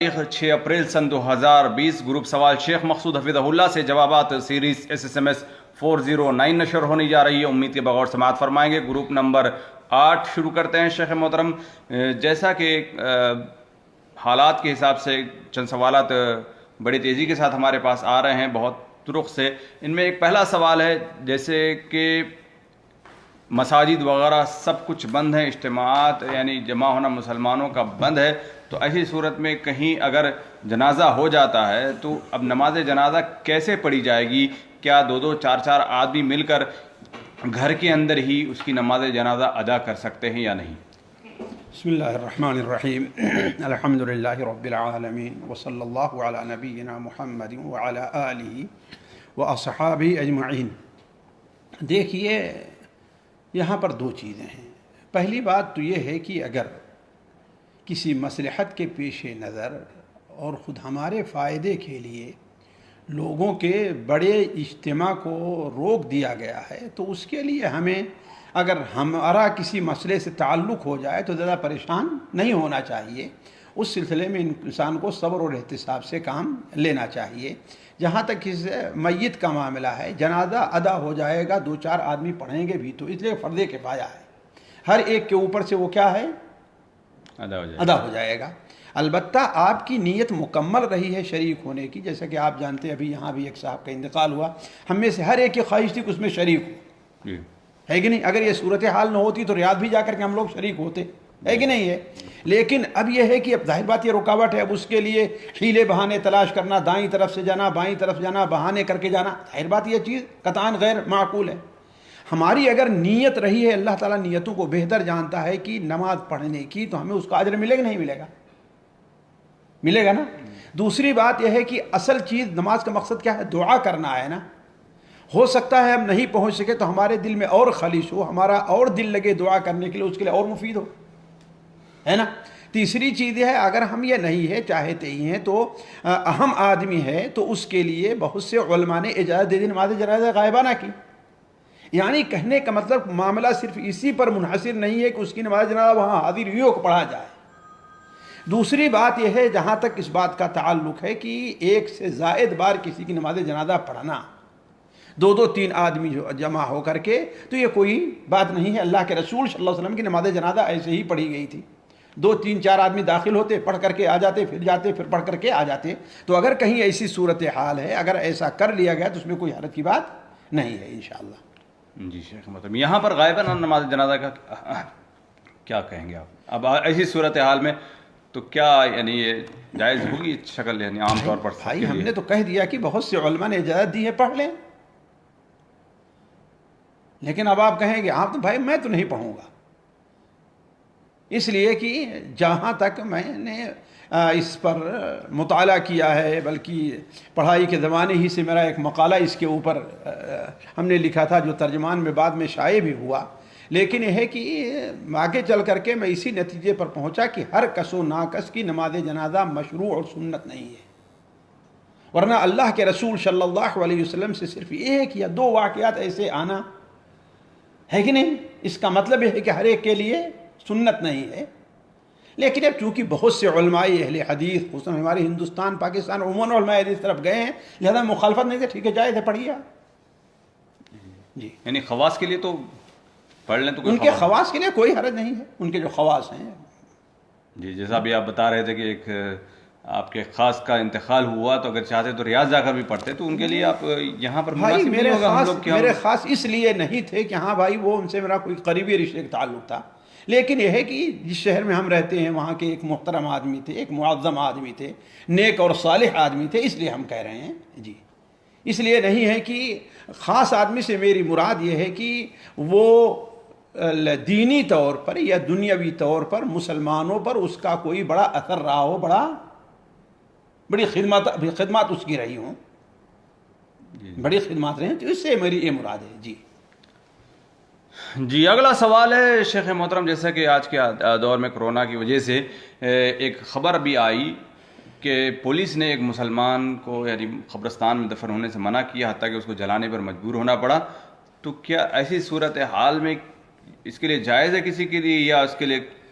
6 April سن 2020 group سوال شیخ مقصود حفظہ اللہ سے جوابات سیریز SSMS 409 نشر ہونے جا رہی ہے. امید کے بغور سماعت فرمائیں گے. گروپ نمبر 8 شروع کرتے ہیں. شیخ محترم، جیسا کہ حالات کے حساب سے چند سوالات بڑی تیزی کے ساتھ ہمارے پاس آ رہے ہیں بہت طرق سے. ان میں ایک پہلا سوال ہے، جیسے کہ مساجد وغیرہ سب کچھ بند ہیں، اجتماعات یعنی جمع ہونا مسلمانوں کا بند ہے، تو ایسی صورت میں کہیں اگر جنازہ ہو جاتا ہے تو اب نماز جنازہ کیسے پڑھی جائے گی؟ کیا دو چار آدمی مل کر گھر کے اندر ہی اس کی نماز جنازہ ادا کر سکتے ہیں یا نہیں؟ بسم اللہ الرحمن الرحیم. الحمد للہ رب العالمین وصلی اللہ علی نبینا محمد وعلی آلہ واصحابہ اجمعین. دیکھیے، یہاں پر دو چیزیں ہیں. پہلی بات تو یہ ہے کہ اگر کسی مصلحت کے پیش نظر اور خود ہمارے فائدے کے لیے لوگوں کے بڑے اجتماع کو روک دیا گیا ہے، تو اس کے لیے ہمیں اگر ہمارا کسی مسئلے سے تعلق ہو جائے تو زیادہ پریشان نہیں ہونا چاہیے. اس سلسلے میں انسان کو صبر اور احتساب سے کام لینا چاہیے. جہاں تک اس میت کا معاملہ ہے، جنازہ ادا ہو جائے گا، 2-4 آدمی پڑھیں گے بھی تو اس لیے فرض کفایہ ہے. ہر ایک کے اوپر سے وہ کیا ہے؟ ادا ہو جائے گا. البتہ آپ کی نیت مکمل رہی ہے شریک ہونے کی. جیسا کہ آپ جانتے ہیں ابھی یہاں بھی ایک صاحب کا انتقال ہوا، ہم میں سے ہر ایک کی خواہش تھی کہ اس میں شریک ہو، ہے کہ نہیں؟ اگر یہ صورتحال نہ ہوتی تو ریاض بھی جا کر کے ہم لوگ شریک ہوتے، ہے کہ نہیں ہے؟ لیکن اب یہ ہے کہ اب ظاہر بات یہ رکاوٹ ہے. اب اس کے لیے حیلے بہانے تلاش کرنا، دائیں طرف سے جانا، بائیں طرف جانا، بہانے کر کے جانا، ظاہر بات یہ چیز قطعاً غیر معقول ہے. ہماری اگر نیت رہی ہے، اللہ تعالیٰ نیتوں کو بہتر جانتا ہے، کہ نماز پڑھنے کی، تو ہمیں اس کا اجر ملے گا نہیں ملے گا؟ ملے گا نا. دوسری بات یہ ہے کہ اصل چیز نماز کا مقصد کیا ہے؟ دعا کرنا ہے نا. ہو سکتا ہے ہم نہیں پہنچ سکے تو ہمارے دل میں اور خلش ہو، ہمارا اور دل لگے دعا کرنے کے لیے، اس کے لیے اور مفید ہو، ہے نا. تیسری چیز یہ ہے، اگر ہم یہ نہیں ہے، چاہتے ہی ہیں، تو اہم آدمی ہے تو اس کے لیے بہت سے علماء نے اجازت دے دی نماز جنازہ غائبانہ کی. یعنی کہنے کا مطلب معاملہ صرف اسی پر منحصر نہیں ہے کہ اس کی نماز جنازہ وہاں حاضر ہوئی کو پڑھا جائے. دوسری بات یہ ہے، جہاں تک اس بات کا تعلق ہے کہ ایک سے زائد بار کسی کی نماز جنازہ پڑھنا، 2-3 آدمی جو جمع ہو کر کے، تو یہ کوئی بات نہیں ہے. اللہ کے رسول صلی اللہ علیہ وسلم کی نماز جنازہ ایسے ہی پڑھی گئی تھی. 2-3-4 آدمی داخل ہوتے، پڑھ کر کے آ جاتے، پھر جاتے، پھر پڑھ کر کے آ جاتے. تو اگر کہیں ایسی صورتحال ہے، اگر ایسا کر لیا گیا تو اس میں کوئی حرج کی بات نہیں ہے انشاءاللہ. جی شیخ محترم، یہاں پر غائباً نماز جنازہ کا کیا کہیں گے آپ؟ اب ایسی صورتحال میں تو کیا یعنی یہ جائز ہوگی شکل، یعنی عام طور پر؟ بھائی ہم نے تو کہہ دیا کہ بہت سے علماء نے اجازت دی ہے، پڑھ لیں. لیکن اب آپ کہیں گے آپ تو بھائی میں تو نہیں پڑھوں گا، اس لیے کہ جہاں تک میں نے اس پر مطالعہ کیا ہے، بلکہ پڑھائی کے زمانے ہی سے میرا ایک مقالہ اس کے اوپر ہم نے لکھا تھا، جو ترجمان میں بعد میں شائع بھی ہوا. لیکن یہ ہے کہ آگے چل کر کے میں اسی نتیجے پر پہنچا کہ ہر کس و ناکس کی نماز جنازہ مشروع اور سنت نہیں ہے. ورنہ اللہ کے رسول صلی اللہ علیہ وسلم سے صرف 1 یا 2 واقعات ایسے آنا ہے کہ نہیں، اس کا مطلب یہ ہے کہ ہر ایک کے لیے سنت نہیں ہے. لیکن اب چونکہ بہت سے علماء اہل حدیث خصوصاً ہمارے ہندوستان پاکستان عموماً علماء حدیث طرف گئے ہیں، لہذا مخالفت نہیں تھے، ٹھیک ہے جائز ہے، پڑھیے آپ. جی یعنی خواص کے لیے تو پڑھ لیں، تو ان کے خواص کے لیے کوئی حرج نہیں ہے، ان کے جو خواص ہیں. جی جیسا بھی آپ بتا رہے تھے کہ ایک آپ کے خاص کا انتقال ہوا، تو اگر چاہتے تو ریاض جا کر بھی پڑھتے، تو ان کے لیے آپ یہاں پر بھائی میرے میرے خاص اس لیے نہیں تھے کہ ہاں بھائی وہ ان سے میرا کوئی قریبی رشتے کا تعلق تھا. لیکن یہ ہے کہ جس شہر میں ہم رہتے ہیں وہاں کے ایک محترم آدمی تھے، ایک معظم آدمی تھے، نیک اور صالح آدمی تھے، اس لیے ہم کہہ رہے ہیں. جی اس لیے نہیں ہے کہ خاص آدمی سے میری مراد یہ ہے کہ وہ دینی طور پر یا دنیاوی طور پر مسلمانوں پر اس کا کوئی بڑا اثر رہا ہو، بڑی خدمات اس کی رہی ہوں، بڑی خدمات رہی ہیں، تو اس سے میری یہ مراد ہے. جی جی اگلا سوال ہے شیخ محترم، جیسا کہ آج کے دور میں کرونا کی وجہ سے ایک خبر بھی آئی کہ پولیس نے ایک مسلمان کو یعنی قبرستان میں دفن ہونے سے منع کیا، حتیٰ کہ اس کو جلانے پر مجبور ہونا پڑا. تو کیا ایسی صورت حال میں اس کے لیے جائز ہے کسی کے لیے، یا اس کے لیے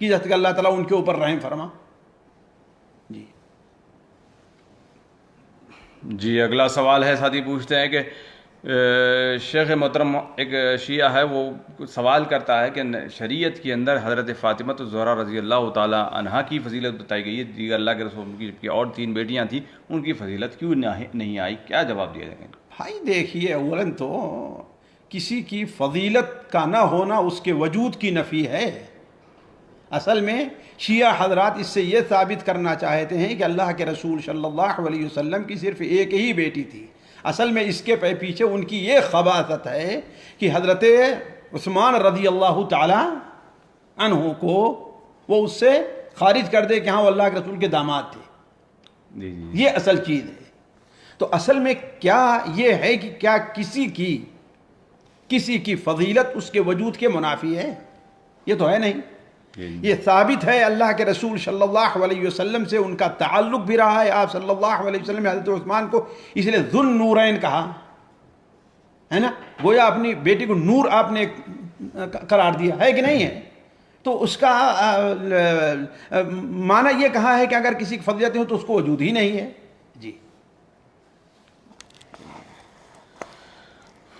کہ جب تک اللہ تعالیٰ ان کے اوپر رحم فرما. جی جی اگلا سوال ہے، ساتھی پوچھتے ہیں کہ شیخ محترم ایک شیعہ ہے، وہ سوال کرتا ہے کہ شریعت کے اندر حضرت فاطمہ الزہرا رضی اللہ تعالی عنہا کی فضیلت بتائی گئی ہے، دیگر اللہ کے رسول کی جبکہ اور 3 بیٹیاں تھیں، ان کی فضیلت کیوں نہیں آئی؟ کیا جواب دیا جائے گا؟ بھائی دیکھیے، اولاً تو کسی کی فضیلت کا نہ ہونا اس کے وجود کی نفی ہے. اصل میں شیعہ حضرات اس سے یہ ثابت کرنا چاہتے ہیں کہ اللہ کے رسول صلی اللہ علیہ وسلم کی صرف ایک ہی بیٹی تھی. اصل میں اس کے پیچھے ان کی یہ خباثت ہے کہ حضرت عثمان رضی اللہ تعالی عنہ کو وہ اس سے خارج کر دے کہ ہاں وہ اللہ کے رسول کے داماد تھے. جی جی یہ اصل چیز ہے. تو اصل میں کیا یہ ہے کہ کیا کسی کی فضیلت اس کے وجود کے منافی ہے؟ یہ تو ہے نہیں. یہ ثابت ہے اللہ کے رسول صلی اللہ علیہ وسلم سے ان کا تعلق بھی رہا ہے. آپ صلی اللہ علیہ وسلم نے حضرت عثمان کو اس لیے ذو النورین کہا ہے نا، گویا اپنی بیٹی کو نور آپ نے قرار دیا ہے کہ نہیں ہے. تو اس کا معنی یہ کہا ہے کہ اگر کسی کی فضیلت ہو تو اس کو وجود ہی نہیں ہے. جی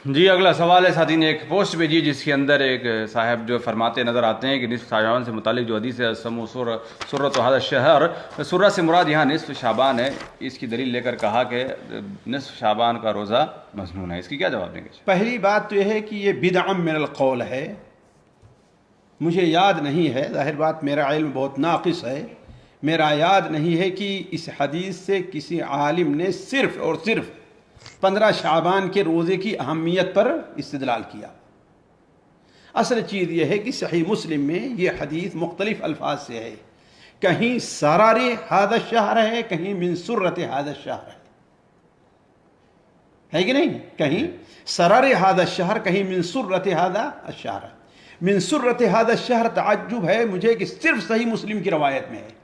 جی اگلا سوال ہے، ساتھی نے ایک پوسٹ بھیجی جس کے اندر ایک صاحب جو فرماتے نظر آتے ہیں کہ نصف شعبان سے متعلق جو حدیث ہے سمو سرۃ هذا الشہر، سرہ سے مراد یہاں نصف شعبان ہے. اس کی دلیل لے کر کہا کہ نصف شعبان کا روزہ مصنون ہے. اس کی کیا جواب دیں گے؟ پہلی بات تو یہ ہے کہ یہ بدعہ من القول ہے. مجھے یاد نہیں ہے، ظاہر بات میرا علم بہت ناقص ہے، میرا یاد نہیں ہے کہ اس حدیث سے کسی عالم نے صرف اور صرف 15 شعبان کے روزے کی اہمیت پر استدلال کیا. اصل چیز یہ ہے کہ صحیح مسلم میں یہ حدیث مختلف الفاظ سے ہے. کہیں سرار ھذا الشہر ہے، کہیں من سرۃ ھذا الشہر ہے کہ نہیں؟ کہیں سرار ھذا الشہر، کہیں من سرۃ ھذا الشہر. من سرۃ ھذا الشہر تعجب ہے مجھے کہ صرف صحیح مسلم کی روایت میں ہے،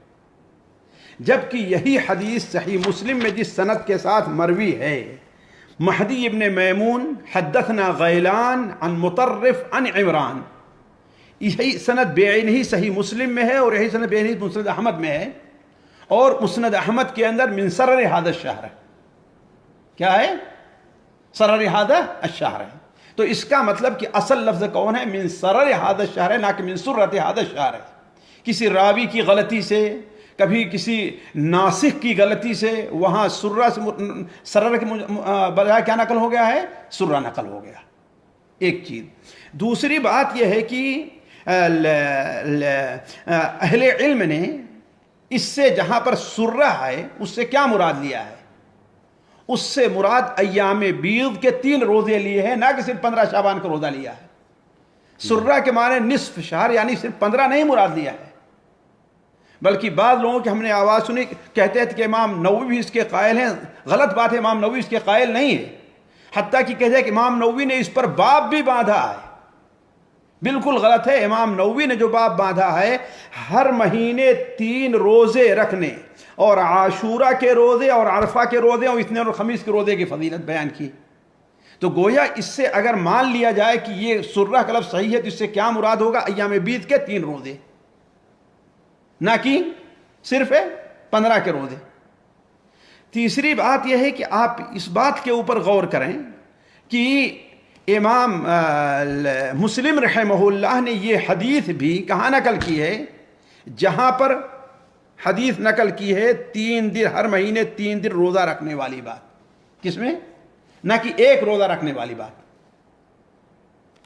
جبکہ یہی حدیث صحیح مسلم میں جس سند کے ساتھ مروی ہے، مہدی ابن میمون حدثنا غیلان عن مطرف عن عمران، یہی سند بعین ہی صحیح مسلم میں ہے اور یہی سند بعین ہی مسند احمد میں ہے. اور مسند احمد کے اندر من سرر ھذا الشہر ہے. کیا ہے؟ سرر ھذا الشہر ہے. تو اس کا مطلب کہ اصل لفظ کون ہے؟ من سرر ھذا الشہر ہے، نہ کہ من سرۃ ھذا الشہر ہے. کسی راوی کی غلطی سے، کبھی کسی ناسخ کی غلطی سے وہاں سرہ سے سرر کے بجائے کیا نقل ہو گیا ہے؟ سرہ نقل ہو گیا. ایک چیز. دوسری بات یہ ہے کہ اہل علم نے اس سے جہاں پر سرہ ہے اس سے کیا مراد لیا ہے؟ اس سے مراد ایام بیض کے 3 روزے لیے ہیں، نہ کہ صرف 15 شعبان کا روزہ لیا ہے. سرہ کے معنی نصف شہر، یعنی صرف 15 نہیں مراد لیا ہے. بلکہ بعض لوگوں کی ہم نے آواز سنی کہتے ہیں کہ امام نووی بھی اس کے قائل ہیں. غلط بات ہے، امام نووی اس کے قائل نہیں ہے. حتیٰ کہ کہتے ہیں کہ امام نووی نے اس پر باب بھی باندھا ہے. بالکل غلط ہے. امام نووی نے جو باب باندھا ہے ہر مہینے 3 روزے رکھنے اور عاشورہ کے روزے اور عرفہ کے روزے اور اثنین اور خمیس کے روزے کی فضیلت بیان کی. تو گویا اس سے اگر مان لیا جائے کہ یہ سرہ کا لفظ صحیح ہے تو اس سے کیا مراد ہوگا؟ ایام بیض کے 3 روزے، نہ کہ صرف 15 کے روزے. تیسری بات یہ ہے کہ آپ اس بات کے اوپر غور کریں کہ امام مسلم رحمہ اللہ نے یہ حدیث بھی کہاں نقل کی ہے؟ جہاں پر حدیث نقل کی ہے 3 دن ہر مہینے 3 دن روزہ رکھنے والی بات. کس میں؟ نہ کہ 1 روزہ رکھنے والی بات.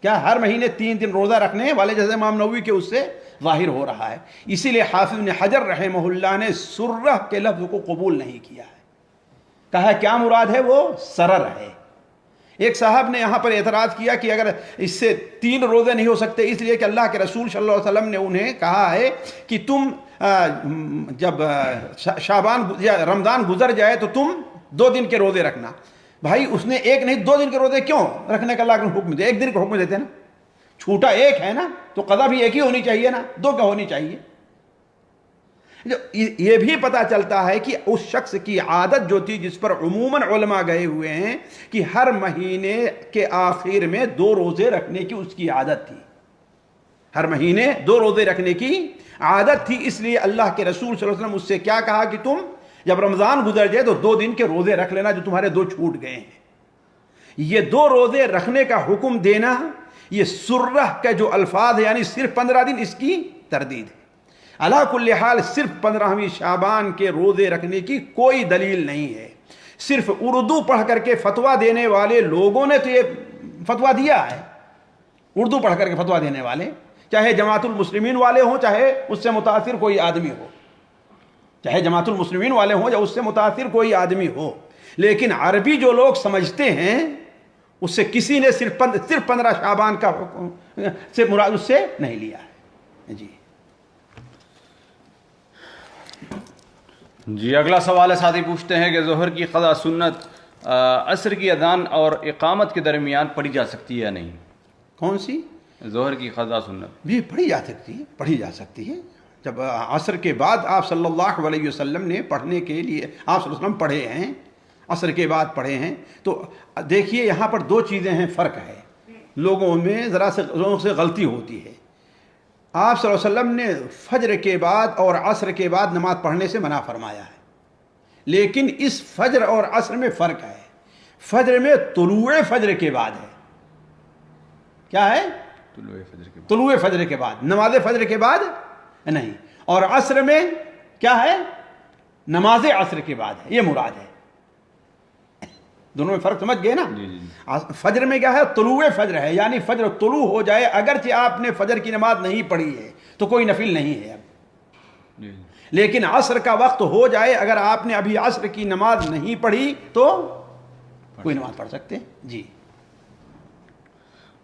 کیا ہر مہینے 3 دن روزہ رکھنے والے جیسے امام نووی کے اس سے ظاہر ہو رہا ہے. اسی لیے حافظ ابن حجر رحمہ اللہ نے سرہ کے لفظ کو قبول نہیں کیا ہے. کہا کیا مراد ہے؟ وہ سرر ہے. ایک صاحب نے یہاں پر اعتراض کیا کہ اگر اس سے 3 روزے نہیں ہو سکتے اس لیے کہ اللہ کے رسول صلی اللہ علیہ وسلم نے انہیں کہا ہے کہ تم جب شعبان یا رمضان گزر جائے تو تم 2 دن کے روزے رکھنا. بھائی اس نے 1 نہیں 2 دن کے روزے کیوں رکھنے کا اللہ کا حکم دے؟ 1 دن کا حکم دیتے ہیں نا. چھوٹا 1 ہے نا تو قضا بھی 1 ہی ہونی چاہیے نا، 2 کیا ہونی چاہیے؟ یہ بھی پتہ چلتا ہے کہ اس شخص کی عادت جو تھی جس پر عموماً علماء گئے ہوئے ہیں کہ ہر مہینے کے آخر میں 2 روزے رکھنے کی اس کی عادت تھی. ہر مہینے 2 روزے رکھنے کی عادت تھی، اس لیے اللہ کے رسول صلی اللہ علیہ وسلم اس سے کیا کہا کہ تم جب رمضان گزر جائے تو 2 دن کے روزے رکھ لینا جو تمہارے 2 چھوٹ گئے ہیں۔ یہ 2 روزے رکھنے کا حکم دینا، یہ سرہ کا جو الفاظ ہے یعنی صرف 15 دن، اس کی تردید ہے۔ علی کل حال صرف 15ویں شعبان کے روزے رکھنے کی کوئی دلیل نہیں ہے، صرف اردو پڑھ کر کے فتویٰ دینے والے لوگوں نے تو یہ فتویٰ دیا ہے۔ اردو پڑھ کر کے فتویٰ دینے والے، چاہے جماعت المسلمین والے ہوں، چاہے اس سے متاثر کوئی آدمی ہو، چاہے جماعت المسلمین والے ہوں یا اس سے متاثر کوئی آدمی ہو، لیکن عربی جو لوگ سمجھتے ہیں اس سے کسی نے صرف 15 شعبان کا حکم سے مراد اس سے نہیں لیا ہے۔ جی اگلا سوال ہے، ساتھی پوچھتے ہیں کہ ظہر کی قضا سنت عصر کی اذان اور اقامت کے درمیان پڑھی جا سکتی ہے یا نہیں؟ کون سی؟ ظہر کی قضا سنت بھی پڑھی جا سکتی ہے، پڑھی جا سکتی ہے۔ جب عصر کے بعد آپ صلی اللہ علیہ وسلم نے پڑھنے کے لیے، آپ صلی اللہ علیہ وسلم پڑھے ہیں، عصر کے بعد پڑھے ہیں، تو دیکھیے یہاں پر 2 چیزیں ہیں، فرق ہے، لوگوں میں ذرا سے لوگوں سے غلطی ہوتی ہے۔ آپ صلی اللہ علیہ وسلم نے فجر کے بعد اور عصر کے بعد نماز پڑھنے سے منع فرمایا ہے، لیکن اس فجر اور عصر میں فرق ہے۔ فجر میں طلوع فجر کے بعد ہے، کیا ہے؟ طلوع فجر کے بعد، نماز فجر کے بعد نہیں، اور عصر میں کیا ہے؟ نماز عصر کے بعد ہے، یہ مراد ہے۔ دونوں میں فرق سمجھ گئے نا؟ فجر میں کیا ہے؟ طلوع فجر ہے، یعنی فجر طلوع ہو جائے، اگرچہ آپ نے فجر کی نماز نہیں پڑھی ہے تو کوئی نفل نہیں ہے اب، لیکن عصر کا وقت ہو جائے، اگر آپ نے ابھی عصر کی نماز نہیں پڑھی تو کوئی نماز پڑھ سکتے ہیں۔ جی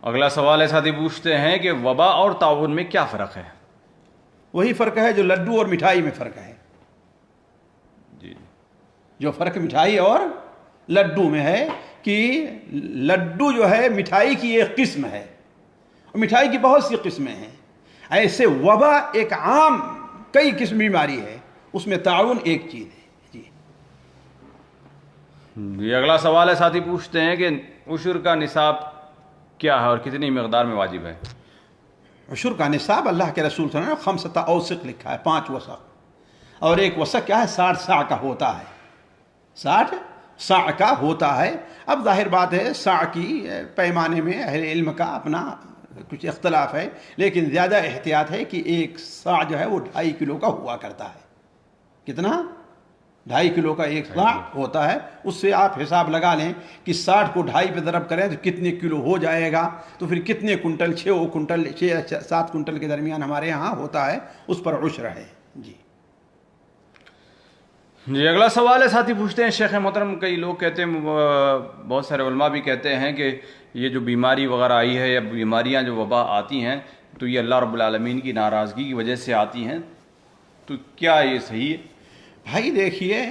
اگلا سوال ہے، ساتھی پوچھتے ہیں کہ وبا اور تعاون میں کیا فرق ہے؟ وہی فرق ہے جو لڈو اور مٹھائی میں فرق ہے، جی جو فرق مٹھائی اور لڈو میں ہے کہ لڈو جو ہے مٹھائی کی ایک قسم ہے، اور مٹھائی کی بہت سی قسمیں ہیں، ایسے وبا ایک عام کئی قسم بیماری ہے، اس میں تعاون ایک چیز ہے۔ جی اگلا سوال ہے، ساتھی پوچھتے ہیں کہ عشر کا نصاب کیا ہے اور کتنی مقدار میں واجب ہے؟ عشر کا نصاب اللہ کے رسول صلی اللہ علیہ وسلم نے 5 اوسق لکھا ہے، 5 وسق، اور ایک وسق کیا ہے؟ 60 صاع کا ہوتا ہے، 60 صاع کا ہوتا ہے۔ اب ظاہر بات ہے صاع کی پیمانے میں اہل علم کا اپنا کچھ اختلاف ہے، لیکن زیادہ احتیاط ہے کہ 1 صاع جو ہے وہ 2.5 کلو کا ہوا کرتا ہے۔ کتنا؟ 2.5 کلو کا 1 صاع ہوتا ہے، اس سے آپ حساب لگا لیں کہ 60 کو 2.5 پہ ضرب کریں تو کتنے کلو ہو جائے گا، تو پھر کتنے کنٹل، 6 کنٹل 6-7 کنٹل کے درمیان ہمارے ہاں ہوتا ہے، اس پر عشر ہے۔ جی اگلا سوال ہے، ساتھی پوچھتے ہیں شیخ محترم، کئی لوگ کہتے ہیں، بہت سارے علماء بھی کہتے ہیں کہ یہ جو بیماری وغیرہ آئی ہے یا بیماریاں جو وبا آتی ہیں تو یہ اللہ رب العالمین کی ناراضگی کی وجہ سے آتی ہیں، تو کیا یہ صحیح ہے؟ بھائی دیکھیے،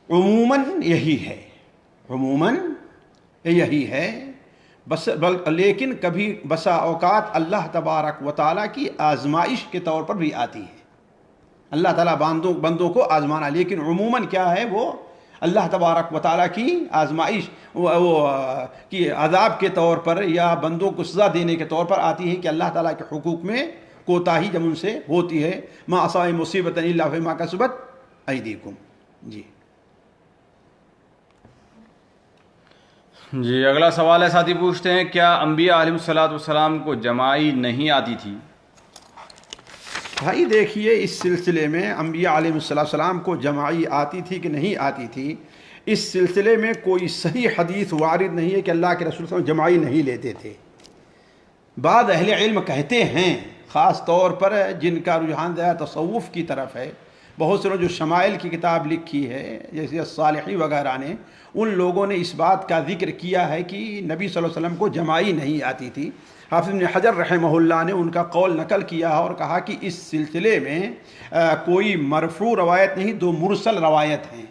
عموماً یہی ہے، عموماً یہی ہے، بس لیکن کبھی بسا اوقات اللہ تبارک و تعالیٰ کی آزمائش کے طور پر بھی آتی ہے، اللہ تعالیٰ بندوں کو آزمانا، لیکن عموماً کیا ہے؟ وہ اللہ تبارک و تعالیٰ کی آزمائش کی عذاب کے طور پر یا بندوں کو سزا دینے کے طور پر آتی ہے، کہ اللہ تعالیٰ کے حقوق میں کوتاہی جب ان سے ہوتی ہے، ما اصاب مصیبۃ الا بما کسبت ایدیکم۔ جی اگلا سوال ہے، ساتھی پوچھتے ہیں کیا انبیاء علیہ الصلوۃ والسلام کو جماعی نہیں آتی تھی؟ بھائی دیکھیے، اس سلسلے میں انبیاء علیہ السلام کو جماعی آتی تھی کہ نہیں آتی تھی، اس سلسلے میں کوئی صحیح حدیث وارد نہیں ہے کہ اللہ کے رسول صلی اللہ علیہ وسلم جماعی نہیں لیتے تھے۔ بعض اہل علم کہتے ہیں، خاص طور پر جن کا رجحان زیادہ تصوف کی طرف ہے، بہت سے لوگ جو شمائل کی کتاب لکھی ہے جیسے الصالحی وغیرہ نے، ان لوگوں نے اس بات کا ذکر کیا ہے کہ نبی صلی اللہ علیہ وسلم کو جماعی نہیں آتی تھی۔ حافظ ابن حجر رحمہ اللہ نے ان کا قول نقل کیا اور کہا کہ اس سلسلے میں کوئی مرفوع روایت نہیں، 2 مرسل روایت ہیں،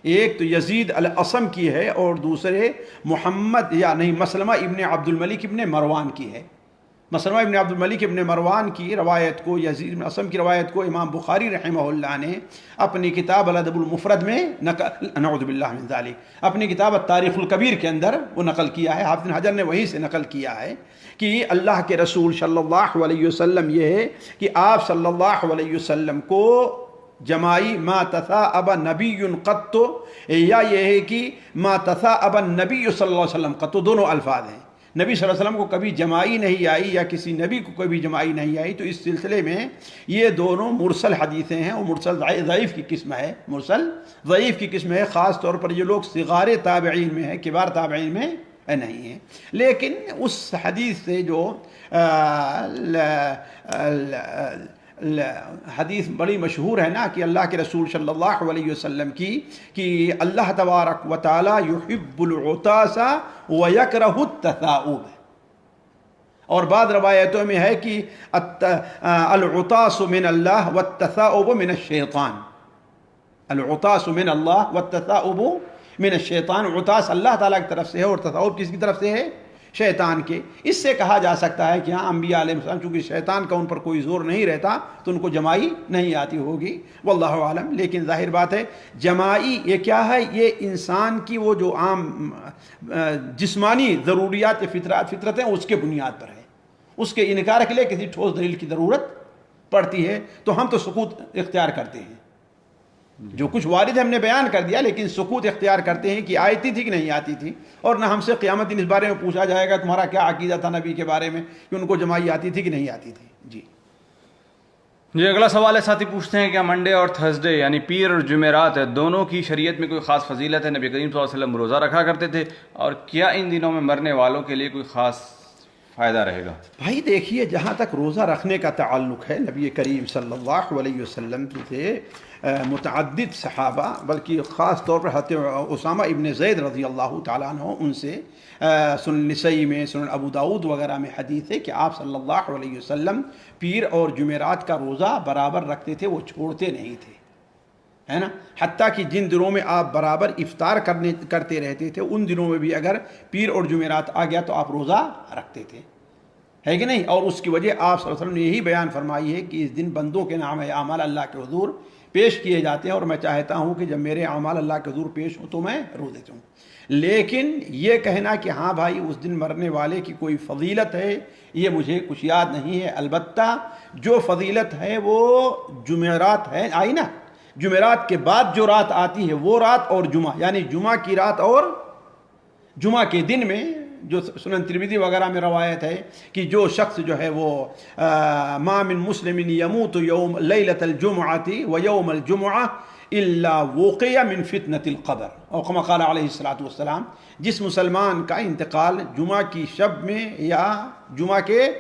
ایک تو یزید الاصم کی ہے اور دوسرے محمد یا نہیں مسلمہ ابن عبد الملک ابن مروان کی ہے، مسلمہ ابن عبد الملک ابن مروان کی روایت کو، یزید بن اسم کی روایت کو امام بخاری رحمہ اللہ نے اپنی کتاب الادب المفرد میں نعوذ باللہ من ذلک اپنی کتاب التاریخ الکبیر کے اندر وہ نقل کیا ہے. حافظ بن حجر نے وہیں سے نقل کیا ہے کہ اللہ کے رسول صلی اللہ علیہ وسلم یہ ہے کہ آپ صلی اللہ علیہ وسلم کو جمائی ما تثاءب نبی قط، یا یہ ہے کہ ما تثاءب النبی صلی اللہ علیہ وسلم قط، دونوں الفاظ ہیں. نبی صلی اللہ علیہ وسلم کو کبھی جمائی نہیں آئی یا کسی نبی کو کبھی جمائی نہیں آئی. تو اس سلسلے میں یہ دونوں مرسل حدیثیں ہیں، اور مرسل ضعیف کی قسم ہے، مرسل ضعیف کی قسم ہے. خاص طور پر یہ لوگ صغار تابعین میں ہیں، کبار تابعین میں نہیں ہیں. لیکن اس حدیث سے جو حدیث بڑی مشہور ہے نا کہ اللہ کے رسول صلی اللہ علیہ وسلم کی کہ اللہ تبارک و تعالی یحب العطاس ویکرہ التثاؤب، اور بعض روایتوں میں ہے کہ العطاس من اللہ والتثاؤب من الشیطان. العطاس من اللہ والتثاؤب من الشیطان، عطاس اللہ تعالیٰ کی طرف سے ہے اور تثاؤب کس کی طرف سے ہے؟ شیطان کے. اس سے کہا جا سکتا ہے کہ ہاں انبیاء علیہ السلام چونکہ شیطان کا ان پر کوئی زور نہیں رہتا تو ان کو جمائی نہیں آتی ہوگی، واللہ عالم. لیکن ظاہر بات ہے جمائی یہ کیا ہے؟ یہ انسان کی وہ جو عام جسمانی ضروریات فطرتیں اس کے بنیاد پر ہے. اس کے انکار کے لیے کسی ٹھوس دلیل کی ضرورت پڑتی ہے. تو ہم تو سکوت اختیار کرتے ہیں، جو کچھ وارد ہم نے بیان کر دیا، لیکن سکوت اختیار کرتے ہیں کہ آتی تھی کہ نہیں آتی تھی. اور نہ ہم سے قیامت دن اس بارے میں پوچھا جائے گا تمہارا کیا عقیدہ تھا نبی کے بارے میں کہ ان کو جمائی آتی تھی کہ نہیں آتی تھی. جی اگلا سوال ہے، ساتھی پوچھتے ہیں کیا منڈے اور تھرسڈے یعنی پیر اور جمعرات دونوں کی شریعت میں کوئی خاص فضیلت ہے؟ نبی کریم صلی اللہ علیہ وسلم روزہ رکھا کرتے تھے، اور کیا ان دنوں میں مرنے والوں کے لیے کوئی خاص فائدہ رہے گا؟ بھائی دیکھیے، جہاں تک روزہ رکھنے کا تعلق ہے، نبی کریم صلی اللہ علیہ وسلم سے متعدد صحابہ، بلکہ خاص طور پر حضرت اسامہ ابن زید رضی اللہ تعالیٰ عنہ، ان سے سنن نسائی میں، سنن ابو داود وغیرہ میں حدیث ہے کہ آپ صلی اللہ علیہ وسلم پیر اور جمعرات کا روزہ برابر رکھتے تھے، وہ چھوڑتے نہیں تھے، ہے نا. حتیٰ کہ جن دنوں میں آپ برابر افطار کرتے رہتے تھے، ان دنوں میں بھی اگر پیر اور جمعرات آ گیا تو آپ روزہ رکھتے تھے، ہے کہ نہیں. اور اس کی وجہ آپ صلی اللہ علیہ وسلم نے یہی بیان فرمائی ہے کہ اس دن بندوں کے نام اعمال اللہ کے حضور پیش کیے جاتے ہیں، اور میں چاہتا ہوں کہ جب میرے اعمال اللہ کے حضور پیش ہوں تو میں رو دیتا ہوں. لیکن یہ کہنا کہ ہاں بھائی اس دن مرنے والے کی کوئی فضیلت ہے، یہ مجھے کچھ یاد نہیں ہے. البتہ جو فضیلت ہے وہ جمعرات ہے، آئی نا، جمعرات کے بعد جو رات آتی ہے وہ رات، اور جمعہ یعنی جمعہ کی رات اور جمعہ کے دن میں، جو سنن ترمذی وغیرہ میں روایت ہے کہ جو شخص جو ہے وہ ما من مسلم یموت یوم لیلۃ الجمعۃ و یوم الجمعہ الا وقع من فتنۃ القبر، اور کما قال علیہ الصلوۃ والسلام، جس مسلمان کا انتقال جمعہ کی شب میں یا جمعہ کے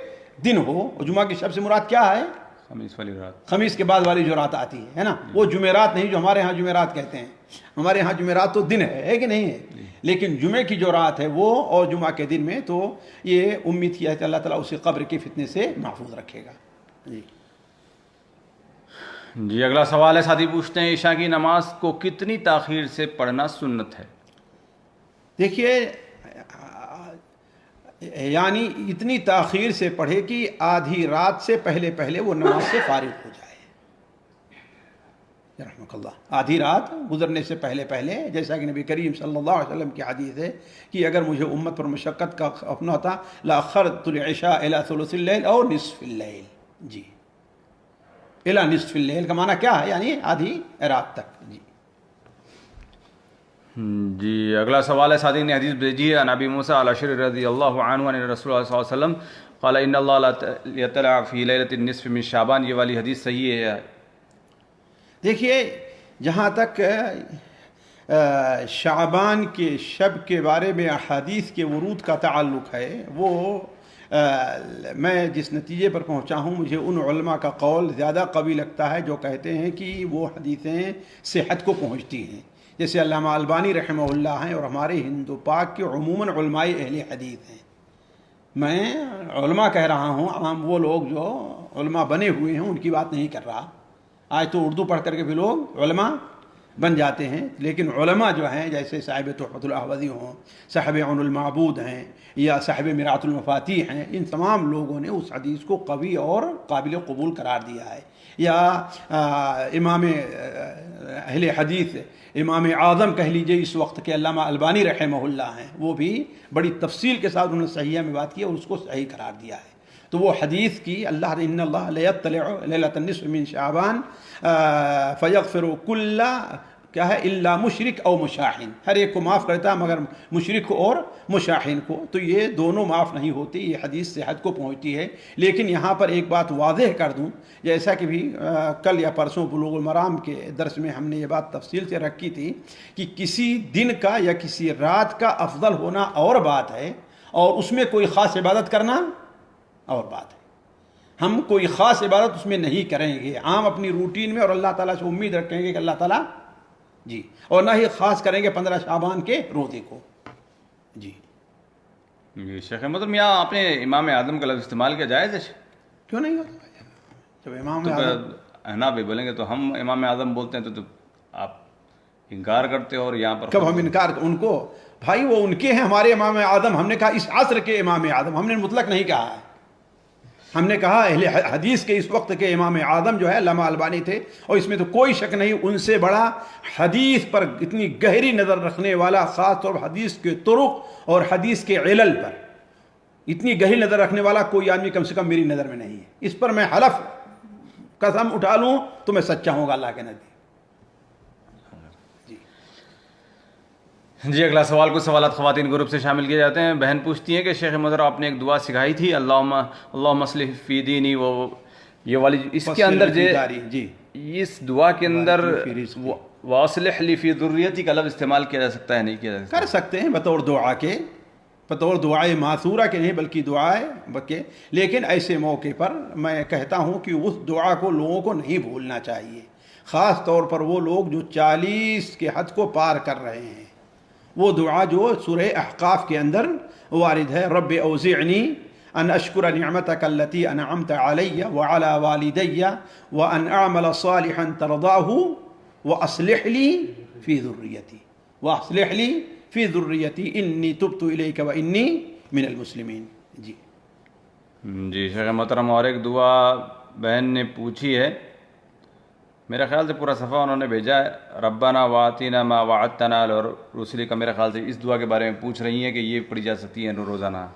دن ہو، اور جمعہ کی شب سے مراد کیا ہے؟ خمیس والی رات، خمیس کے بعد والی جو رات آتی ہے نا، وہ جمعرات نہیں جو ہمارے ہاں جمعرات کہتے ہیں. ہمارے ہاں جمعرات تو دن ہے کہ نہیں ہے، لیکن جمعے کی جو رات ہے وہ اور جمعہ کے دن میں، تو یہ امید کیا ہے کہ اللہ تعالیٰ اسے قبر کے فتنے سے محفوظ رکھے گا. جی اگلا سوال ہے، ساتھی پوچھتے ہیں عشاء کی نماز کو کتنی تاخیر سے پڑھنا سنت ہے؟ دیکھیے، یعنی اتنی تاخیر سے پڑھے کہ آدھی رات سے پہلے پہلے وہ نماز سے فارغ ہو جائے، رحمک اللہ. آدھی رات گزرنے سے پہلے پہلے، جیسا کہ نبی کریم صلی اللہ علیہ وسلم کی حدیث ہے کہ اگر مجھے امت پر مشقت کا خوف نہ ہوتا لأخرت العشاء الى ثلث اللیل اور نصف اللیل. جی، الى نصف اللیل کا معنی کیا ہے؟ یعنی آدھی رات تک. جی اگلا سوال ہے، ساتھی نے حدیث بھیجی ہے عن ابی موسیٰ الاشعری رضی اللہ عنہ عن رسول اللہ صلی اللہ علیہ وسلم قال ان اللہ لا یطلع فی لیلۃ النصف من شعبان. یہ والی حدیث صحیح ہے؟ دیکھیے، جہاں تک شعبان کے شب کے بارے میں احادیث کے ورود کا تعلق ہے، وہ میں جس نتیجے پر پہنچا ہوں، مجھے ان علماء کا قول زیادہ قوی لگتا ہے جو کہتے ہیں کہ وہ حدیثیں صحت کو پہنچتی ہیں، جیسے علامہ البانی رحمہ اللہ ہیں، اور ہمارے ہند و پاک کے عموماً علماء اہل حدیث ہیں. میں علماء کہہ رہا ہوں، عام وہ لوگ جو علماء بنے ہوئے ہیں ان کی بات نہیں کر رہا. آج تو اردو پڑھ کر کے بھی لوگ علماء بن جاتے ہیں. لیکن علماء جو ہیں جیسے صاحب تحفۃ الاحوذی ہوں، صاحب عون المعبود ہیں، یا صاحب مرآۃ المفاتیح ہیں، ان تمام لوگوں نے اس حدیث کو قوی اور قابل قبول قرار دیا ہے. یا امام اہل حدیث امام اعظم کہہ لیجیے اس وقت کے علامہ البانی رحمہ اللہ ہیں، وہ بھی بڑی تفصیل کے ساتھ انہوں نے صحیحہ میں بات کی اور اس کو صحیح قرار دیا ہے. تو وہ حدیث کی اللہ نے ان اللہ لیطلع لیلۃ النصف من شعبان فیغفر کل کیا ہے الا مشرک او مشاحن، ہر ایک کو معاف کرتا ہے مگر مشرک اور مشاحن کو. تو یہ دونوں معاف نہیں ہوتی، یہ حدیث صحت کو پہنچتی ہے. لیکن یہاں پر ایک بات واضح کر دوں، جیسا کہ بھی کل یا پرسوں بلوغ المرام کے درس میں ہم نے یہ بات تفصیل سے رکھی تھی کہ کسی دن کا یا کسی رات کا افضل ہونا اور بات ہے، اور اس میں کوئی خاص عبادت کرنا اور بات ہے. ہم کوئی خاص عبادت اس میں نہیں کریں گے، عام اپنی روٹین میں، اور اللہ تعالیٰ سے امید رکھیں گے کہ اللہ تعالیٰ جی، اور نہ ہی خاص کریں گے 15 شعبان کے روزے کو. جی جی شیخ محترم، یہاں آپ نے امام اعظم کا لفظ استعمال کیا جائز ہے؟ کیوں نہیں ہوتا؟ جب امام تو اعظم نا بھی بولیں گے تو ہم امام اعظم بولتے ہیں تو آپ انکار کرتے ہو، اور یہاں پر کب ہم انکار ان کو بھائی وہ ان کے ہیں، ہمارے امام اعظم. ہم نے کہا اس عصر کے امام اعظم، ہم نے مطلق نہیں کہا ہے. ہم نے کہا اہل حدیث کے اس وقت کے امام اعظم جو ہے علامہ البانی تھے، اور اس میں تو کوئی شک نہیں ان سے بڑا حدیث پر اتنی گہری نظر رکھنے والا، خاص طور پر حدیث کے طرق اور حدیث کے علل پر اتنی گہری نظر رکھنے والا کوئی آدمی کم سے کم میری نظر میں نہیں ہے. اس پر میں حلف قسم اٹھا لوں تو میں سچا ہوں گا اللہ کے نزدیک. جی اگلا سوال، کچھ سوالات خواتین گروپ سے شامل کیے جاتے ہیں. بہن پوچھتی ہیں کہ شیخ محترم آپ نے ایک دعا سکھائی تھی، اللہم اصلح فی دینی، وہ یہ والی اس کے اندر جی اس دعا کے اندر واصلح لی فی ذریتی کا لفظ استعمال کیا جا سکتا ہے نہیں کیا جا سکتا؟ کر سکتے ہیں بطور دعا کے، بطور دعائے معثورہ کے نہیں بلکہ دعائے بکے. لیکن ایسے موقع پر میں کہتا ہوں کہ اس دعا کو لوگوں کو نہیں بھولنا چاہیے، خاص طور پر وہ لوگ جو 40 کے حد کو پار کر رہے ہیں. وہ دعا جو سورہ احقاف کے اندر وارد ہے، رب اوزعنی ان اشکر نعمتک التی انعمت علی وعلی والدی وان اعمل صالحا ترضاہ واصلح لی فی ذریتی واصلح لی فی ذریتی انی تبت الیک وانی من المسلمین. جی جی شیخ محترم، اور ایک دعا بہن نے پوچھی ہے، میرے خیال سے پورا صفحہ انہوں نے بھیجا ہے، ربنا وآتنا ما وعدتنا علی رسلک کا. میرے خیال سے اس دعا کے بارے میں پوچھ رہی ہیں کہ یہ پڑھی جا سکتی ہے روزانہ؟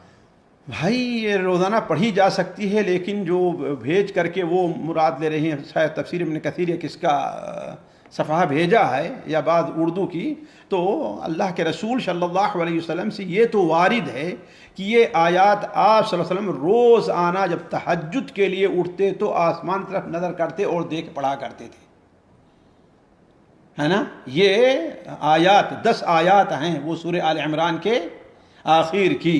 بھائی یہ روزانہ پڑھی جا سکتی ہے، لیکن جو بھیج کر کے وہ مراد لے رہی ہیں شاید تفسیر ابن کثیر یا کس کا صفحہ بھیجا ہے یا بعض اردو کی، تو اللہ کے رسول صلی اللہ علیہ وسلم سے یہ تو وارد ہے کہ یہ آیات آپ صلی اللہ علیہ وسلم روز آنا جب تہجد کے لیے اٹھتے تو آسمان طرف نظر کرتے اور دیکھ پڑھا کرتے تھے، ہے نا. یہ آیات 10 آیات ہیں وہ سورہ آل عمران کے آخر کی،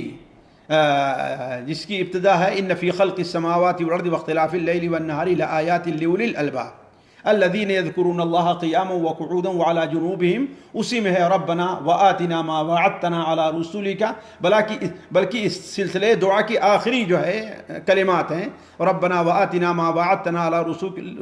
جس کی ابتدا ہے ان فی خلق السماوات والارض واختلاف اللیل والنہار لآیات لأولی الالباب الذین یذکرون اللہ قیاما وقعودا وعلی جنوبہم. اسی میں ہے ربنا وآتنا ما وعدتنا علی رسولک، بلکہ اس سلسلے دعا کی آخری جو ہے کلمات ہیں، ربنا وآتنا ما وعدتنا علی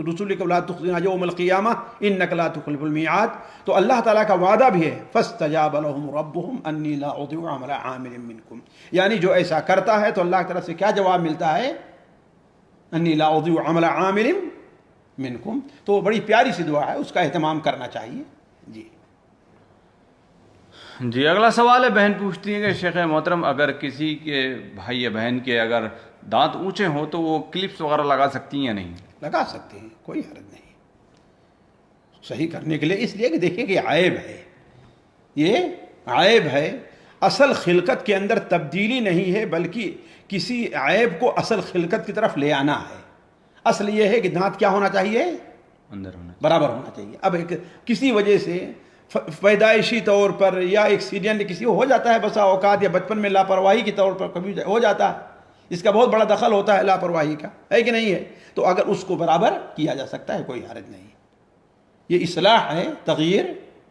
رسولک ولا تخزنا یوم القیامہ انک لا تخلف المیعاد. تو اللہ تعالیٰ کا وعدہ بھی ہے فاستجاب لهم ربهم انی لا اضیع عمل عامل منکم، یعنی جو ایسا کرتا ہے تو اللہ کی طرف سے کیا جواب ملتا ہے، انی لا اضیع عمل عامل منکم. تو بڑی پیاری سی دعا ہے، اس کا اہتمام کرنا چاہیے. جی جی اگلا سوال ہے، بہن پوچھتی ہے کہ شیخ محترم اگر کسی کے بھائی یا بہن کے اگر دانت اونچے ہوں تو وہ کلپس وغیرہ لگا سکتی ہیں یا نہیں؟ لگا سکتے ہیں، کوئی حرج نہیں صحیح کرنے کے لیے، اس لیے کہ دیکھیے کہ عیب ہے، یہ عیب ہے. اصل خلقت کے اندر تبدیلی نہیں ہے بلکہ کسی عیب کو اصل خلقت کی طرف لے آنا ہے. اصل یہ ہے کہ دانت کیا ہونا چاہیے، اندر ہونا برابر ہونا چاہیے. اب کسی وجہ سے پیدائشی طور پر یا ایکسیڈنٹ کسی کو ہو جاتا ہے بسا اوقات، یا بچپن میں لاپرواہی کے طور پر کبھی ہو جاتا ہے، اس کا بہت بڑا دخل ہوتا ہے لاپرواہی کا، ہے کہ نہیں ہے. تو اگر اس کو برابر کیا جا سکتا ہے کوئی حرج نہیں، یہ اصلاح ہے، تغییر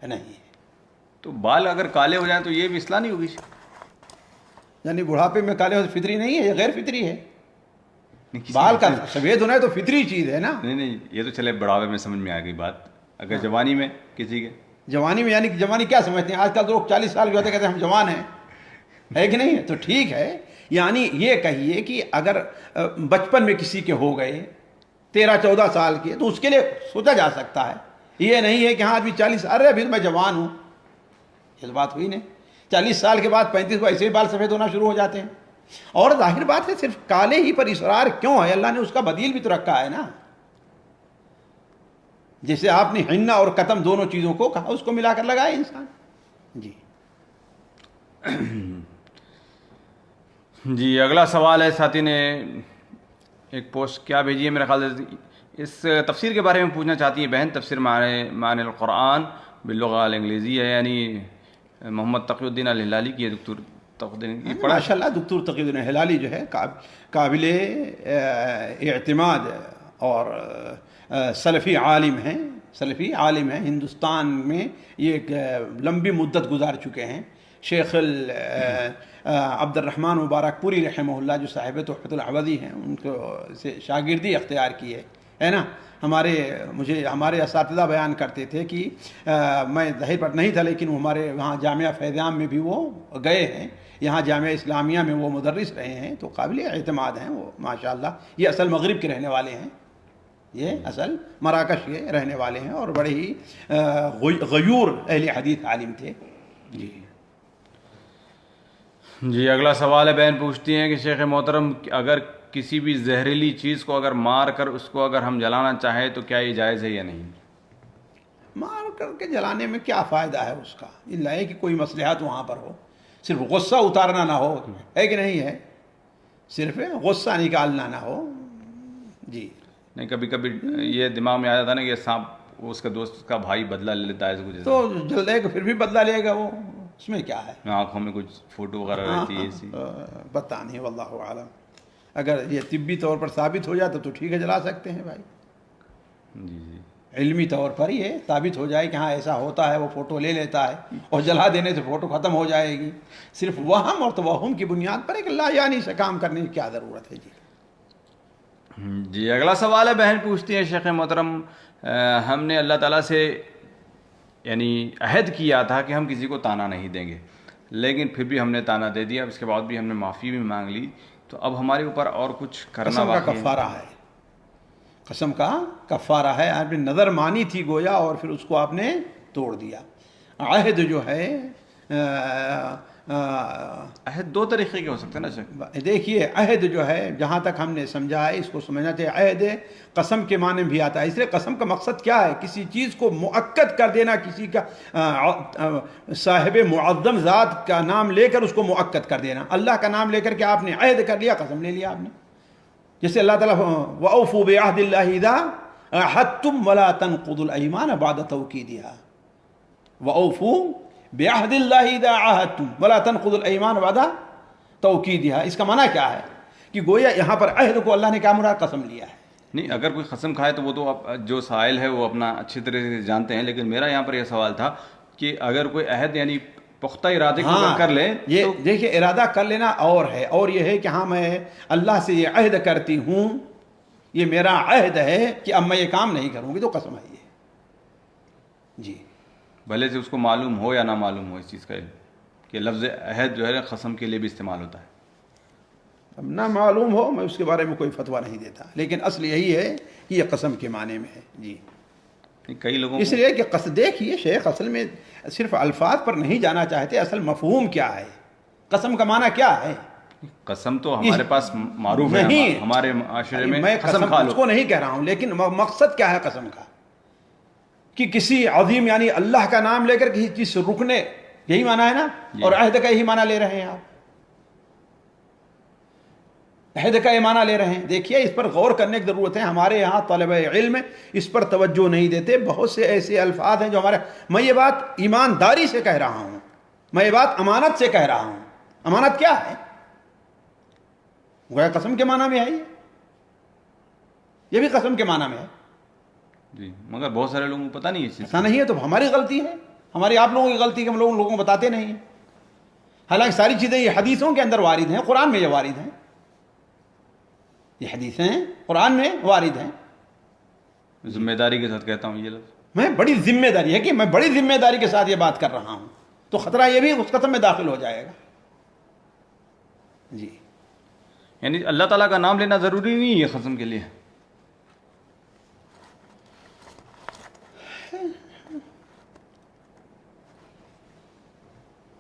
نہیں ہے. تو بال اگر کالے ہو جائیں تو یہ بھی اصلاح نہیں ہوگی؟ یعنی بڑھاپے میں کالے ہو فطری نہیں ہے، یہ غیر فطری ہے. بال کا سفید ہونا ہے تو فطری چیز ہے نا. نہیں یہ تو چلے بڑھاپے میں سمجھ میں آ گئی بات، اگر جوانی میں کسی کے جوانی میں، یعنی کہ جوانی کیا سمجھتے ہیں؟ آج کل لوگ 40 سال کے ہوتے کہتے ہیں ہم جوان ہیں، ہے کہ نہیں؟ تو ٹھیک ہے، یعنی یہ کہیے کہ اگر بچپن میں کسی کے ہو گئے 13-14 سال کے، تو اس کے لیے سوچا جا سکتا ہے، یہ نہیں ہے کہ ہاں ابھی 40، ارے ابھی میں جوان ہوں، یہ بات ہوئی نہیں۔ 40 سال کے بعد 35 کو ایسے ہی بال سفید ہونا شروع ہو جاتے ہیں۔ اور ظاہر بات ہے صرف کالے ہی پر اصرار کیوں ہے؟ اللہ نے اس کا بدیل بھی تو رکھا ہے نا، جیسے آپ نے حنہ اور قتم دونوں چیزوں کو کہا، اس کو ملا کر لگائے انسان۔ جی جی اگلا سوال ہے، ساتھی نے ایک پوسٹ کیا بھیجی ہے، میرے خیال سے اس تفسیر کے بارے میں پوچھنا چاہتی ہے بہن۔ تفسیر معنی القرآن باللغہ الانگلیزی ہے، یعنی محمد تقی الدین الہلالی کی ہے، دکتور تقی الدین یہ پڑھا۔ ماشاء اللہ دکتور تقی الدین ہلالی جو ہے قابل اعتماد اور سلفی عالم ہیں، سلفی عالم ہیں، ہندوستان میں یہ ایک لمبی مدت گزار چکے ہیں۔ شیخ عبد الرحمن مبارک پوری رحمہ اللہ جو صاحب تحفۃ العوضی ہیں، ان کو سے شاگردی اختیار کی ہے نا۔ ہمارے اساتذہ بیان کرتے تھے کہ میں ظاہر پر نہیں تھا، لیکن وہ ہمارے وہاں جامعہ فیضان میں بھی وہ گئے ہیں، یہاں جامعہ اسلامیہ میں وہ مدرس رہے ہیں، تو قابل اعتماد ہیں وہ ماشاءاللہ۔ یہ اصل مغرب کے رہنے والے ہیں، یہ اصل مراکش کے رہنے والے ہیں، اور بڑے ہی غیور اہل حدیث عالم تھے۔ جی اگلا سوال ہے، بہن پوچھتی ہیں کہ شیخ محترم اگر کسی بھی زہریلی چیز کو اگر مار کر اس کو اگر ہم جلانا چاہیں تو کیا یہ جائز ہے یا نہیں؟ مار کر کے جلانے میں کیا فائدہ ہے اس کا، اللہ ہے کہ کوئی مصلحت وہاں پر ہو، صرف غصہ اتارنا نہ ہو، ہے کہ نہیں ہے، صرف غصہ نکالنا نہ ہو۔ جی نہیں، کبھی کبھی یہ دماغ میں آ جاتا نا کہ سانپ اس کا دوست کا بھائی بدلہ لے لیتا ہے اس کو، تو جلدے گا، پھر بھی بدلہ لے گا وہ، اس میں کیا ہے؟ آنکھوں میں کچھ فوٹو وغیرہ رہتی ہے ایسی۔ پتہ نہیں، واللہ عالم۔ اگر یہ طبی طور پر ثابت ہو جاتا تو ٹھیک ہے، جلا سکتے ہیں بھائی۔ جی جی علمی طور پر یہ ثابت ہو جائے کہ ہاں ایسا ہوتا ہے، وہ فوٹو لے لیتا ہے اور جلا دینے سے فوٹو ختم ہو جائے گی۔ صرف وہم اور توہم کی بنیاد پر ایک لا یعنی سے کام کرنے کی کیا ضرورت ہے؟ جی اگلا سوال ہے، بہن پوچھتی ہیں شیخ محترم ہم نے اللہ تعالیٰ سے یعنی عہد کیا تھا کہ ہم کسی کو تانا نہیں دیں گے، لیکن پھر بھی ہم نے تانا دے دیا، اس کے بعد بھی ہم نے معافی بھی مانگ لی، تو اب ہمارے اوپر اور کچھ کرنا باقی ہے؟ کفارہ ہے، قسم کا کفارہ ہے۔ آپ نے نظر مانی تھی گویا، اور پھر اس کو آپ نے توڑ دیا۔ عہد جو ہے عہد دو طریقے کے ہو سکتے ہیں نا شیخ؟ دیکھیے عہد جو ہے جہاں تک ہم نے سمجھا ہے، اس کو سمجھنا چاہیے، عہد قسم کے معنی میں بھی آتا ہے۔ اس لیے قسم کا مقصد کیا ہے؟ کسی چیز کو مؤکد کر دینا، کسی کا صاحب معظم ذات کا نام لے کر اس کو مؤکد کر دینا۔ اللہ کا نام لے کر کے آپ نے عہد کر لیا، قسم لے لیا آپ نے۔ جیسے اللہ تعالیٰ وَأَوْفُوا بِعَهْدِ اللَّهِ إِذَا عَاهَدتُّمْ وَلَا تَنقُضُوا الْأَيْمَانَ بَعْدَ تَوْكِيدِهَا وَأَوْفُوا بِعَهْدِ اللَّهِ إِذَا عَاهَدتُّمْ وَلَا تَنقُضُوا الْأَيْمَانَ بَعْدَ تَوْكِيدِهَا۔ اس کا معنی کیا ہے؟ کہ گویا یہاں پر عہد کو اللہ نے کیا مراد؟ قسم لیا ہے۔ نہیں، اگر کوئی قسم کھائے تو وہ تو جو سائل ہے وہ اپنا اچھی طرح سے جانتے ہیں، لیکن میرا یہاں پر یہ سوال تھا کہ اگر کوئی عہد یعنی پختہ ارادے کو کر لے، یہ دیکھیے ارادہ کر لینا اور ہے، اور یہ ہے کہ ہاں میں اللہ سے یہ عہد کرتی ہوں، یہ میرا عہد ہے کہ اب میں یہ کام نہیں کروں گی، تو قسم ہے یہ۔ جی بھلے سے اس کو معلوم ہو یا نہ معلوم ہو اس چیز کا کہ لفظ عہد جو ہے قسم کے لیے بھی استعمال ہوتا ہے۔ اب نہ معلوم ہو، میں اس کے بارے میں کوئی فتویٰ نہیں دیتا، لیکن اصل یہی ہے کہ یہ قسم کے معنی میں ہے۔ جی کئی لوگوں اس لیے کہ دیکھیے شیخ اصل میں صرف الفاظ پر نہیں جانا چاہتے، اصل مفہوم کیا ہے، قسم کا معنی کیا ہے۔ قسم تو ہمارے پاس معروف ہے، ہمارے معاشرے میں قسم اس کو نہیں کہہ رہا ہوں، لیکن مقصد کیا ہے قسم کا؟ کہ کسی عظیم یعنی اللہ کا نام لے کر کسی چیز سے رکنے، یہی معنی ہے نا، اور عہد کا یہی معنی لے رہے ہیں آپ، عہد کا یہ معنی لے رہے ہیں۔ دیکھیے اس پر غور کرنے کی ضرورت ہے، ہمارے یہاں طلبہ علم اس پر توجہ نہیں دیتے، بہت سے ایسے الفاظ ہیں جو میں یہ بات ایمانداری سے کہہ رہا ہوں، میں یہ بات امانت سے کہہ رہا ہوں۔ امانت کیا ہے؟ گویا قسم کے معنی میں ہے، یہ بھی قسم کے معنی میں ہے۔ جی مگر بہت سارے لوگوں کو پتہ نہیں اس چیز ایسا نہیں ہے تو ہماری غلطی ہے، ہماری آپ لوگوں کی غلطی کہ ہم لوگوں کو بتاتے نہیں ہیں۔ حالانکہ ساری چیزیں یہ حدیثوں کے اندر وارد ہیں، قرآن میں یہ وارد ہیں، یہ حدیثیں قرآن میں وارد ہیں۔ ذمہ داری کے ساتھ کہتا ہوں یہ لفظ میں بڑی ذمہ داری ہے کہ میں بڑی ذمہ داری کے ساتھ یہ بات کر رہا ہوں، تو خطرہ یہ بھی اس قسم میں داخل ہو جائے گا. جی یعنی اللہ تعالیٰ کا نام لینا ضروری نہیں ہے قسم کے لیے؟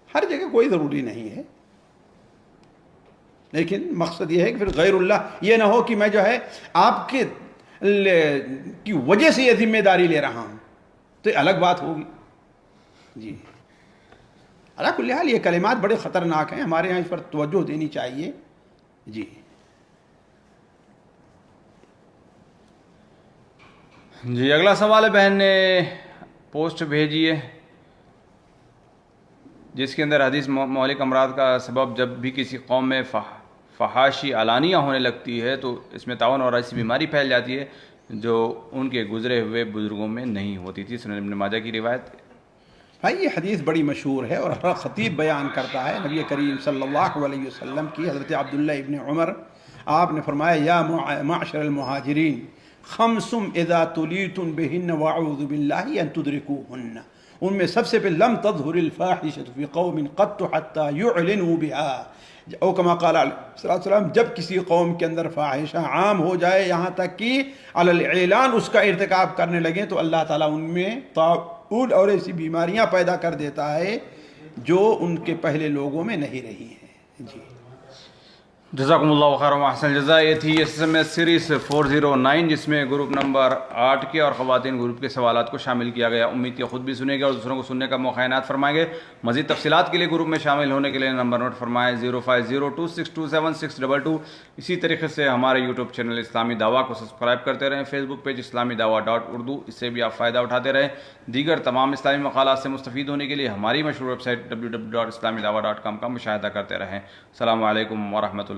ہر جگہ کوئی ضروری نہیں ہے، لیکن مقصد یہ ہے کہ پھر غیر اللہ یہ نہ ہو کہ میں جو ہے آپ کے کی وجہ سے یہ ذمہ داری لے رہا ہوں، تو یہ الگ بات ہوگی. جی علی کل حال یہ کلمات بڑے خطرناک ہیں، ہمارے یہاں اس پر توجہ دینی چاہیے. جی جی اگلا سوال ہے، بہن نے پوسٹ بھیجی ہے جس کے اندر حدیث مہلک امراض کا سبب جب بھی کسی قوم میں فحاشی علانیہ ہونے لگتی ہے تو اس میں طاعون اور ایسی بیماری پھیل جاتی ہے جو ان کے گزرے ہوئے بزرگوں میں نہیں ہوتی تھی. سنن ابن ماجہ کی روایت. بھائی یہ حدیث بڑی مشہور ہے اور ہر خطیب بیان کرتا ہے. نبی کریم صلی اللہ علیہ وسلم کی حضرت عبداللہ ابن عمر، آپ نے فرمایا یا معشر المہاجرین خمس اذا تلیتم بہن واعوذ باللہ ان تدرکوہن. ان میں سب سے پہلے لم تظہر الفاحشۃ فی قوم قط حتی یعلنوا بہا، او کما قال علیہ الصلوۃ والسلام، جب کسی قوم کے اندر فاحشہ عام ہو جائے یہاں تک کہ علی الاعلان اس کا ارتکاب کرنے لگیں تو اللہ تعالیٰ ان میں طاعون اور ایسی بیماریاں پیدا کر دیتا ہے جو ان کے پہلے لوگوں میں نہیں رہی ہیں. جی جزاکم اللہ خیر و احسن الجزاء. یہ تھی SMS سیریز 409 جس میں گروپ نمبر 8 کے اور خواتین گروپ کے سوالات کو شامل کیا گیا. امید کہ خود بھی سنیں گے اور دوسروں کو سننے کا موقع عنایت فرمائیں گے. مزید تفصیلات کے لیے گروپ میں شامل ہونے کے لیے نمبر نوٹ فرمائیں 0502627627 اسی طریقے سے ہمارے یوٹیوب چینل اسلامی دعویٰ کو سبسکرائب کرتے رہیں. فیس بک پیج اسلامی دعویٰ.اردو، اس سے بھی آپ فائدہ اٹھاتے رہیں. دیگر تمام اسلامی مقالات سے مستفید ہونے کے لیے ہماری مشہور ویب سائٹ www.islamidawah.com کا مشاہدہ کرتے رہیں. السلام علیکم ورحمۃ اللہ.